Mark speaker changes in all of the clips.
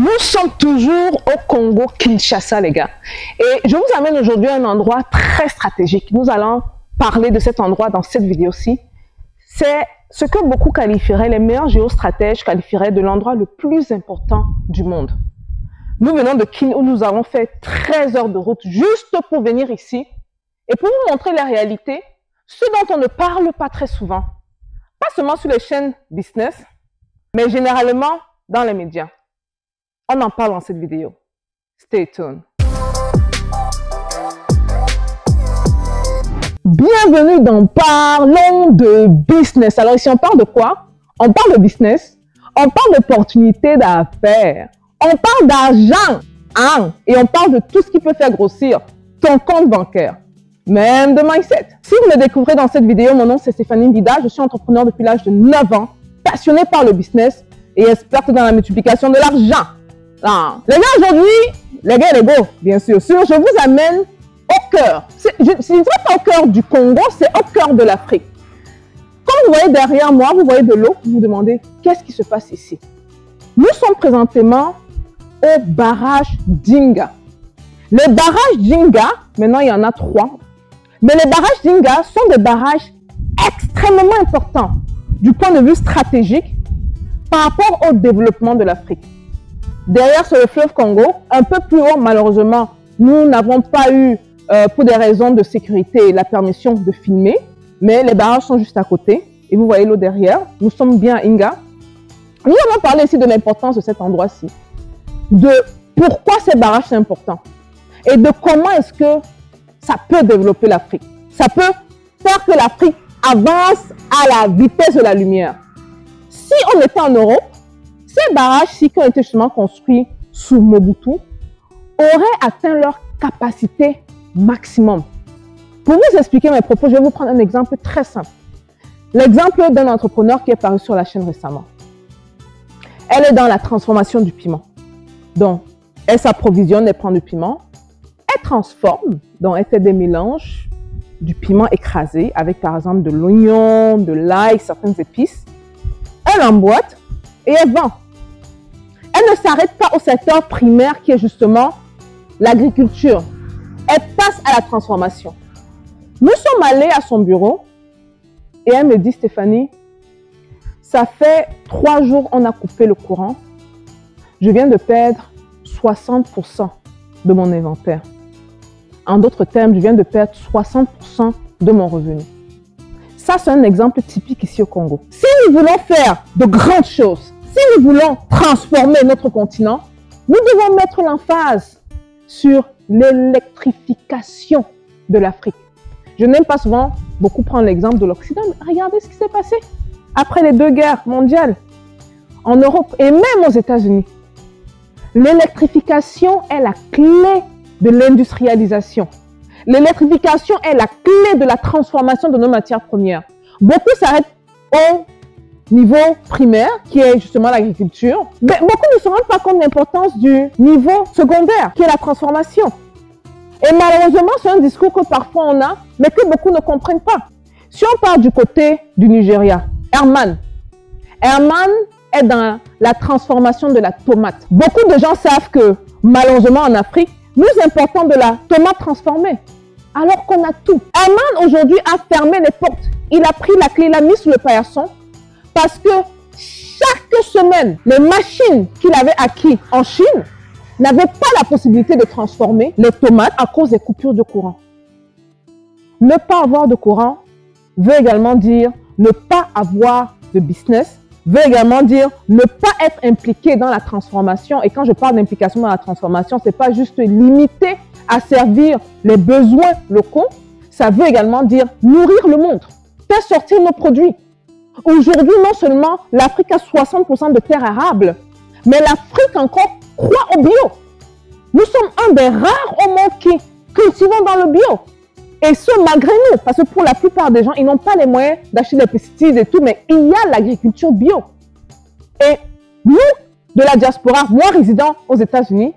Speaker 1: Nous sommes toujours au Congo-Kinshasa, les gars. Et je vous amène aujourd'hui à un endroit très stratégique. Nous allons parler de cet endroit dans cette vidéo-ci. C'est ce que beaucoup qualifieraient, les meilleurs géostratèges qualifieraient de l'endroit le plus important du monde. Nous venons de Kin, où nous avons fait 13 heures de route juste pour venir ici et pour vous montrer la réalité, ce dont on ne parle pas très souvent. Pas seulement sur les chaînes business, mais généralement dans les médias. On en parle dans cette vidéo. Stay tuned. Bienvenue dans Parlons de business. Alors ici, on parle de quoi? On parle de business, on parle d'opportunités d'affaires, on parle d'argent, hein? Et on parle de tout ce qui peut faire grossir ton compte bancaire, même de mindset. Si vous me découvrez dans cette vidéo, mon nom c'est Stéphanie Mbida, je suis entrepreneur depuis l'âge de 9 ans, passionnée par le business et experte dans la multiplication de l'argent. Les gars, aujourd'hui, les gars et les go, bien sûr, je vous amène au cœur. Je ne dirais pas au cœur du Congo, c'est au cœur de l'Afrique. Comme vous voyez derrière moi, vous voyez de l'eau, vous vous demandez qu'est-ce qui se passe ici. Nous sommes présentement au barrage d'Inga. Les barrages d'Inga, maintenant il y en a 3, mais les barrages d'Inga sont des barrages extrêmement importants du point de vue stratégique par rapport au développement de l'Afrique. Derrière, c'est le fleuve Congo. Un peu plus haut, malheureusement, nous n'avons pas eu, pour des raisons de sécurité, la permission de filmer. Mais les barrages sont juste à côté. Et vous voyez l'eau derrière. Nous sommes bien à Inga. Nous allons parler ici de l'importance de cet endroit-ci. De pourquoi ces barrages sont importants. Et de comment est-ce que ça peut développer l'Afrique. Ça peut faire que l'Afrique avance à la vitesse de la lumière. Si on était en Europe, ces barrages-ci qui ont été justement construits sous Mobutu auraient atteint leur capacité maximum. Pour vous expliquer mes propos, je vais vous prendre un exemple très simple. L'exemple d'un entrepreneur qui est paru sur la chaîne récemment. Elle est dans la transformation du piment. Donc, elle s'approvisionne, elle prend du piment, elle transforme, donc elle fait des mélanges du piment écrasé avec par exemple de l'oignon, de l'ail, certaines épices. Elle emboîte et elle vend. Elle ne s'arrête pas au secteur primaire qui est justement l'agriculture. Elle passe à la transformation. Nous sommes allés à son bureau et elle me dit, Stéphanie, ça fait 3 jours on a coupé le courant. Je viens de perdre 60% de mon inventaire. En d'autres termes, je viens de perdre 60% de mon revenu. Ça, c'est un exemple typique ici au Congo. Si nous voulons faire de grandes choses, si nous voulons transformer notre continent, nous devons mettre l'emphase sur l'électrification de l'Afrique. Je n'aime pas souvent beaucoup prendre l'exemple de l'Occident, mais regardez ce qui s'est passé après les 2 guerres mondiales en Europe et même aux États-Unis. L'électrification est la clé de l'industrialisation. L'électrification est la clé de la transformation de nos matières premières. Beaucoup s'arrêtent au niveau primaire, qui est justement l'agriculture, mais beaucoup ne se rendent pas compte de l'importance du niveau secondaire, qui est la transformation. Et malheureusement, c'est un discours que parfois on a, mais que beaucoup ne comprennent pas. Si on part du côté du Nigeria, Herman est dans la transformation de la tomate. Beaucoup de gens savent que malheureusement en Afrique, nous importons de la tomate transformée, alors qu'on a tout. Herman aujourd'hui a fermé les portes. Il a pris la clé, il l'a mis sous le paillasson, parce que chaque semaine, les machines qu'il avait acquises en Chine n'avaient pas la possibilité de transformer les tomates à cause des coupures de courant. Ne pas avoir de courant veut également dire ne pas avoir de business, veut également dire ne pas être impliqué dans la transformation. Et quand je parle d'implication dans la transformation, ce n'est pas juste limité à servir les besoins locaux, ça veut également dire nourrir le monde, faire sortir nos produits. Aujourd'hui, non seulement l'Afrique a 60% de terres arables, mais l'Afrique encore croit au bio. Nous sommes un des rares au monde qui cultivons dans le bio. Et ce, malgré nous, parce que pour la plupart des gens, ils n'ont pas les moyens d'acheter des pesticides et tout, mais il y a l'agriculture bio. Et nous, de la diaspora, moi résident aux États-Unis,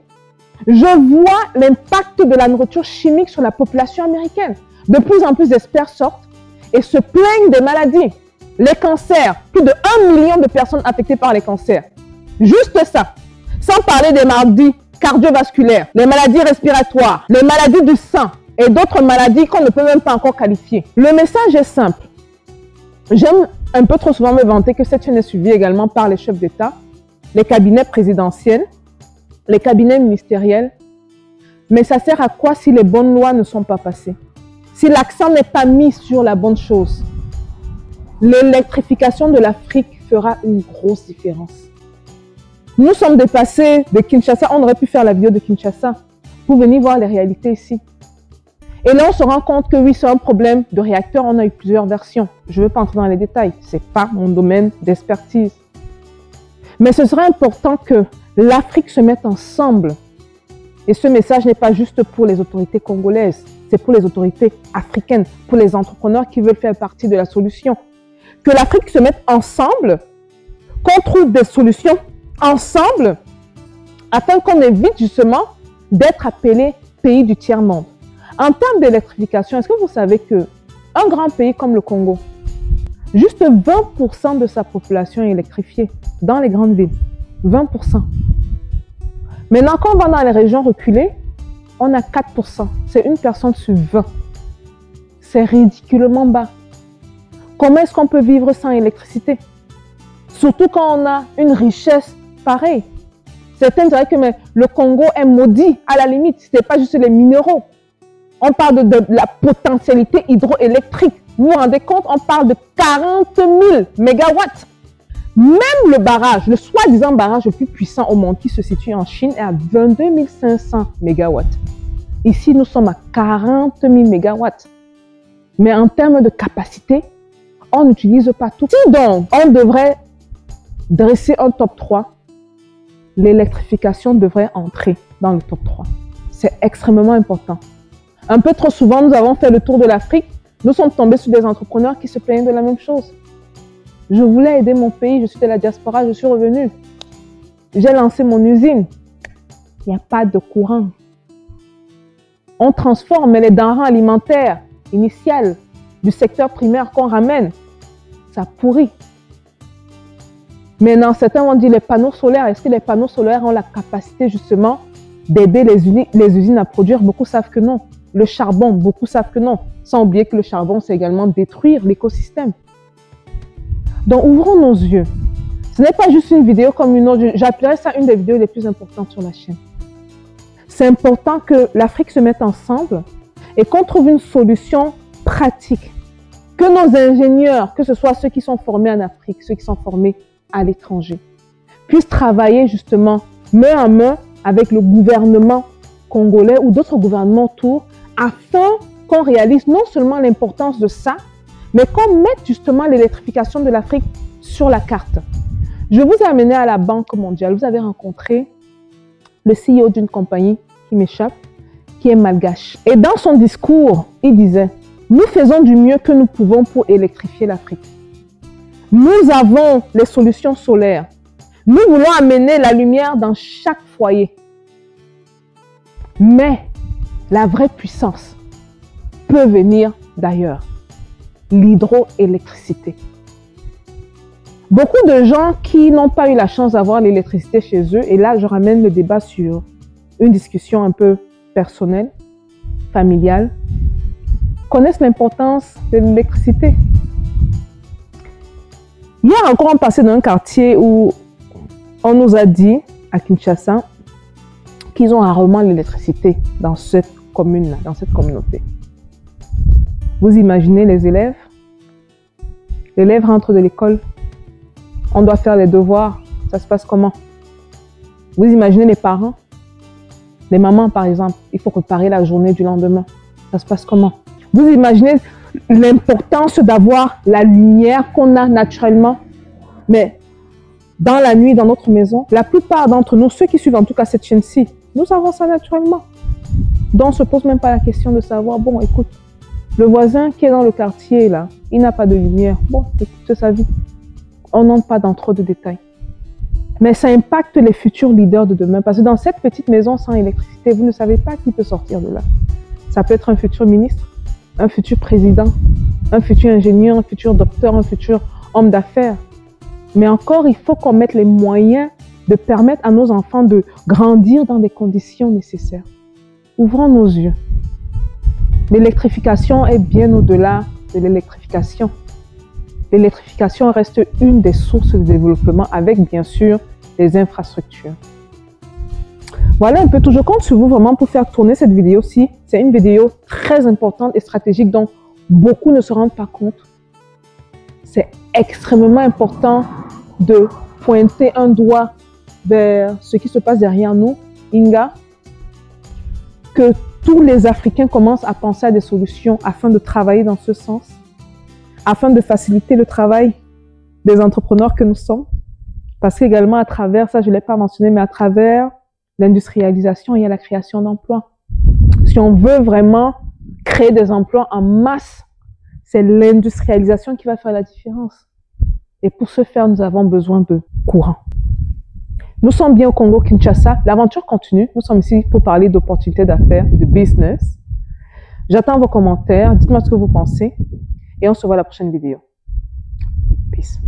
Speaker 1: je vois l'impact de la nourriture chimique sur la population américaine. De plus en plus d'experts sortent et se plaignent des maladies. Les cancers, plus de 1 million de personnes affectées par les cancers. Juste ça. Sans parler des maladies cardiovasculaires, les maladies respiratoires, les maladies du sang et d'autres maladies qu'on ne peut même pas encore qualifier. Le message est simple. J'aime un peu trop souvent me vanter que cette chaîne est suivie également par les chefs d'État, les cabinets présidentiels, les cabinets ministériels. Mais ça sert à quoi si les bonnes lois ne sont pas passées? Si l'accent n'est pas mis sur la bonne chose? L'électrification de l'Afrique fera une grosse différence. Nous sommes dépassés de Kinshasa. On aurait pu faire la vidéo de Kinshasa pour venir voir les réalités ici. Et là, on se rend compte que oui, c'est un problème de réacteur. On a eu plusieurs versions. Je ne veux pas entrer dans les détails. Ce n'est pas mon domaine d'expertise. Mais ce serait important que l'Afrique se mette ensemble. Et ce message n'est pas juste pour les autorités congolaises. C'est pour les autorités africaines, pour les entrepreneurs qui veulent faire partie de la solution. Que l'Afrique se mette ensemble, qu'on trouve des solutions ensemble, afin qu'on évite justement d'être appelé pays du tiers-monde. En termes d'électrification, est-ce que vous savez qu'un grand pays comme le Congo, juste 20% de sa population est électrifiée dans les grandes villes. 20%. Maintenant, quand on va dans les régions reculées, on a 4%. C'est une personne sur 20. C'est ridiculement bas. Comment est-ce qu'on peut vivre sans électricité? Surtout quand on a une richesse pareille. Certains diraient que le Congo est maudit à la limite. Ce n'est pas juste les minéraux. On parle de la potentialité hydroélectrique. Vous vous rendez compte? On parle de 40 000 mégawatts. Même le barrage, le soi-disant barrage le plus puissant au monde qui se situe en Chine est à 22 500 mégawatts. Ici, nous sommes à 40 000 mégawatts. Mais en termes de capacité, on n'utilise pas tout. Si donc, on devrait dresser un top 3, l'électrification devrait entrer dans le top 3. C'est extrêmement important. Un peu trop souvent, nous avons fait le tour de l'Afrique. Nous sommes tombés sur des entrepreneurs qui se plaignent de la même chose. Je voulais aider mon pays, je suis de la diaspora, je suis revenue. J'ai lancé mon usine. Il n'y a pas de courant. On transforme les denrées alimentaires initiales du secteur primaire qu'on ramène. Ça pourrit. Maintenant, certains vont dire les panneaux solaires. Est-ce que les panneaux solaires ont la capacité justement d'aider les usines à produire? Beaucoup savent que non. Le charbon, beaucoup savent que non. Sans oublier que le charbon, c'est également détruire l'écosystème. Donc, ouvrons nos yeux. Ce n'est pas juste une vidéo comme une autre. J'appellerais ça une des vidéos les plus importantes sur la chaîne. C'est important que l'Afrique se mette ensemble et qu'on trouve une solution pratique. Que nos ingénieurs, que ce soit ceux qui sont formés en Afrique, ceux qui sont formés à l'étranger, puissent travailler justement main à main avec le gouvernement congolais ou d'autres gouvernements autour afin qu'on réalise non seulement l'importance de ça, mais qu'on mette justement l'électrification de l'Afrique sur la carte. Je vous ai amené à la Banque mondiale. Vous avez rencontré le CEO d'une compagnie qui m'échappe, qui est malgache. Et dans son discours, il disait, nous faisons du mieux que nous pouvons pour électrifier l'Afrique. Nous avons les solutions solaires. Nous voulons amener la lumière dans chaque foyer. Mais la vraie puissance peut venir d'ailleurs. L'hydroélectricité. Beaucoup de gens qui n'ont pas eu la chance d'avoir l'électricité chez eux, et là je ramène le débat sur une discussion un peu personnelle, familiale, connaissent l'importance de l'électricité. Hier encore, on passait dans un quartier où on nous a dit, à Kinshasa, qu'ils ont rarement l'électricité dans cette commune-là, dans cette communauté. Vous imaginez les élèves? L'élève rentre de l'école, on doit faire les devoirs, ça se passe comment? Vous imaginez les parents? Les mamans par exemple, il faut préparer la journée du lendemain, ça se passe comment? Vous imaginez l'importance d'avoir la lumière qu'on a naturellement, mais dans la nuit, dans notre maison, la plupart d'entre nous, ceux qui suivent en tout cas cette chaîne-ci, nous avons ça naturellement. Donc on ne se pose même pas la question de savoir, bon écoute, le voisin qui est dans le quartier, là, il n'a pas de lumière. Bon, c'est sa vie. On n'entre pas dans trop de détails. Mais ça impacte les futurs leaders de demain. Parce que dans cette petite maison sans électricité, vous ne savez pas qui peut sortir de là. Ça peut être un futur ministre, un futur président, un futur ingénieur, un futur docteur, un futur homme d'affaires. Mais encore, il faut qu'on mette les moyens de permettre à nos enfants de grandir dans des conditions nécessaires. Ouvrons nos yeux. L'électrification est bien au-delà de l'électrification. L'électrification reste une des sources de développement avec, bien sûr, les infrastructures. Voilà un peu tout. Je compte sur vous vraiment pour faire tourner cette vidéo-ci. C'est une vidéo très importante et stratégique dont beaucoup ne se rendent pas compte. C'est extrêmement important de pointer un doigt vers ce qui se passe derrière nous, Inga, que tous les Africains commencent à penser à des solutions afin de travailler dans ce sens, afin de faciliter le travail des entrepreneurs que nous sommes. Parce qu'également à travers, ça je ne l'ai pas mentionné, mais à travers l'industrialisation, il y a la création d'emplois. Si on veut vraiment créer des emplois en masse, c'est l'industrialisation qui va faire la différence. Et pour ce faire, nous avons besoin de courant. Nous sommes bien au Congo-Kinshasa. L'aventure continue. Nous sommes ici pour parler d'opportunités d'affaires et de business. J'attends vos commentaires. Dites-moi ce que vous pensez. Et on se voit à la prochaine vidéo. Peace.